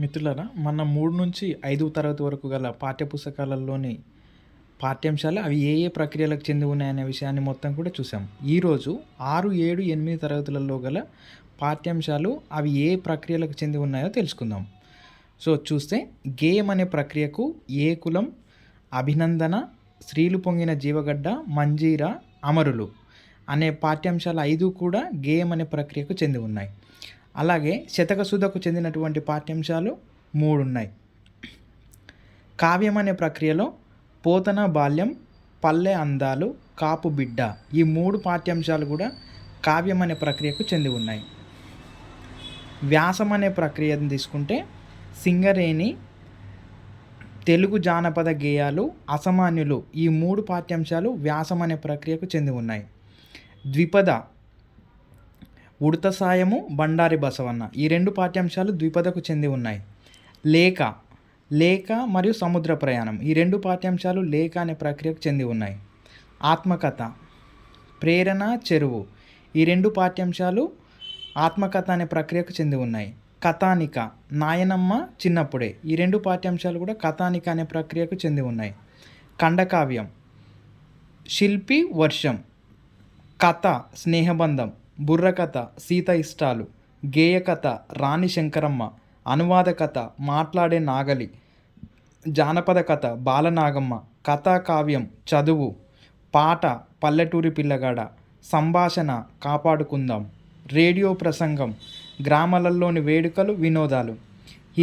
మిత్రులారా, మన 3-5 తరగతి వరకు గల పాఠ్యపుస్తకాలలోని పాఠ్యాంశాలు అవి ఏ ఏ ప్రక్రియలకు చెంది ఉన్నాయనే విషయాన్ని మొత్తం కూడా చూసాం. ఈరోజు 6, 7, 8 తరగతులలో గల పాఠ్యాంశాలు అవి ఏ ప్రక్రియలకు చెంది ఉన్నాయో తెలుసుకుందాం. సో చూస్తే గేయం అనే ప్రక్రియకు ఏ కులం, అభినందన, స్త్రీలు పొంగిన జీవగడ్డ, మంజీరా, అమరులు అనే పాఠ్యాంశాలు 5 కూడా గేయం అనే ప్రక్రియకు చెంది ఉన్నాయి. అలాగే శతకసుధకు చెందినటువంటి పాఠ్యాంశాలు 3 ఉన్నాయి. కావ్యం అనే ప్రక్రియలో పోతన బాల్యం, పల్లె అందాలు, కాపు బిడ్డ ఈ 3 పాఠ్యాంశాలు కూడా కావ్యం అనే ప్రక్రియకు చెంది ఉన్నాయి. వ్యాసం అనే ప్రక్రియను తీసుకుంటే సింగరేణి, తెలుగు జానపద గేయాలు, అసామాన్యులు ఈ 3 పాఠ్యాంశాలు వ్యాసం అనే ప్రక్రియకు చెంది ఉన్నాయి. ద్విపద ఉడత సాయము, బండారి బసవన్న ఈ 2 పాఠ్యాంశాలు ద్విపదకు చెంది ఉన్నాయి. లేఖ మరియు సముద్ర ప్రయాణం ఈ 2 పాఠ్యాంశాలు లేఖ అనే ప్రక్రియకు చెంది ఉన్నాయి. ఆత్మకథ, ప్రేరణ, చెరువు ఈ 2 పాఠ్యాంశాలు ఆత్మకథ అనే ప్రక్రియకు చెంది ఉన్నాయి. కథానిక, నాయనమ్మ చిన్నప్పుడే ఈ 2 పాఠ్యాంశాలు కూడా కథానిక అనే ప్రక్రియకు చెంది ఉన్నాయి. ఖండకావ్యం, శిల్పి, వర్షం, కథ, స్నేహబంధం, బుర్రకథ, సీత ఇష్టాలు, గేయకథ, రాణి శంకరమ్మ, అనువాద కథ, మాట్లాడే నాగలి, జానపద కథ, బాలనాగమ్మ, కథా కావ్యం, చదువు, పాట, పల్లెటూరి పిల్లగాడ, సంభాషణ, కాపాడుకుందాం, రేడియో ప్రసంగం, గ్రామాలలోని వేడుకలు, వినోదాలు,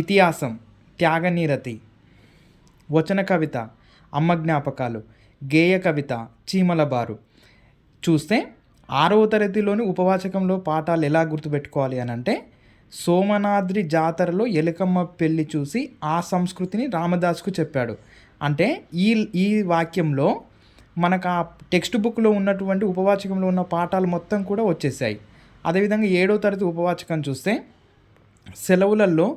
ఇతిహాసం, త్యాగనిరతి, వచన కవిత, అమ్మ జ్ఞాపకాలు, గేయ కవిత, చీమల బారు. చూస్తే 6వ తరగతిలోని ఉపవాచకంలో పాఠాలు ఎలా గుర్తుపెట్టుకోవాలి అని అంటే, సోమనాద్రి జాతరలో ఎలుకమ్మ పెళ్ళి చూసి ఆ సంస్కృతిని రామదాస్కు చెప్పాడు. అంటే ఈ వాక్యంలో మనకు ఆ టెక్స్ట్ బుక్లో ఉన్నటువంటి ఉపవాచకంలో ఉన్న పాఠాలు మొత్తం కూడా వచ్చేసాయి. అదేవిధంగా 7వ తరగతి ఉపవాచకం చూస్తే సెలవులలో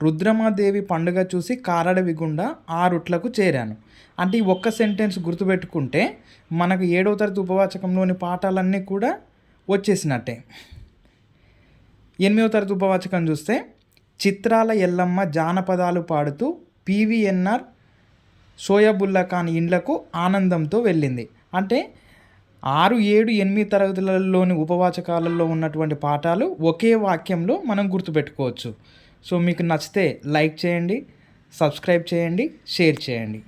రుద్రమాదేవి పండుగ చూసి కారడవి గుండా 6 ఉట్లకు చేరాను. అంటే ఈ ఒక్క సెంటెన్స్ గుర్తుపెట్టుకుంటే మనకు 7వ తరగతి ఉపవాచకంలోని పాఠాలన్నీ కూడా వచ్చేసినట్టే. 8వ తరగతి ఉపవాచకం చూస్తే చిత్రాల ఎల్లమ్మ జానపదాలు పాడుతూ పివిఎన్ఆర్ సోయబుల్లా ఖాన్ ఇండ్లకు ఆనందంతో వెళ్ళింది. అంటే 6, 7, 8 తరగతులలోని ఉపవాచకాలలో ఉన్నటువంటి పాఠాలు ఒకే వాక్యంలో మనం గుర్తుపెట్టుకోవచ్చు. సో మీకు నచ్చితే లైక్ చేయండి, సబ్స్క్రైబ్ చేయండి, షేర్ చేయండి.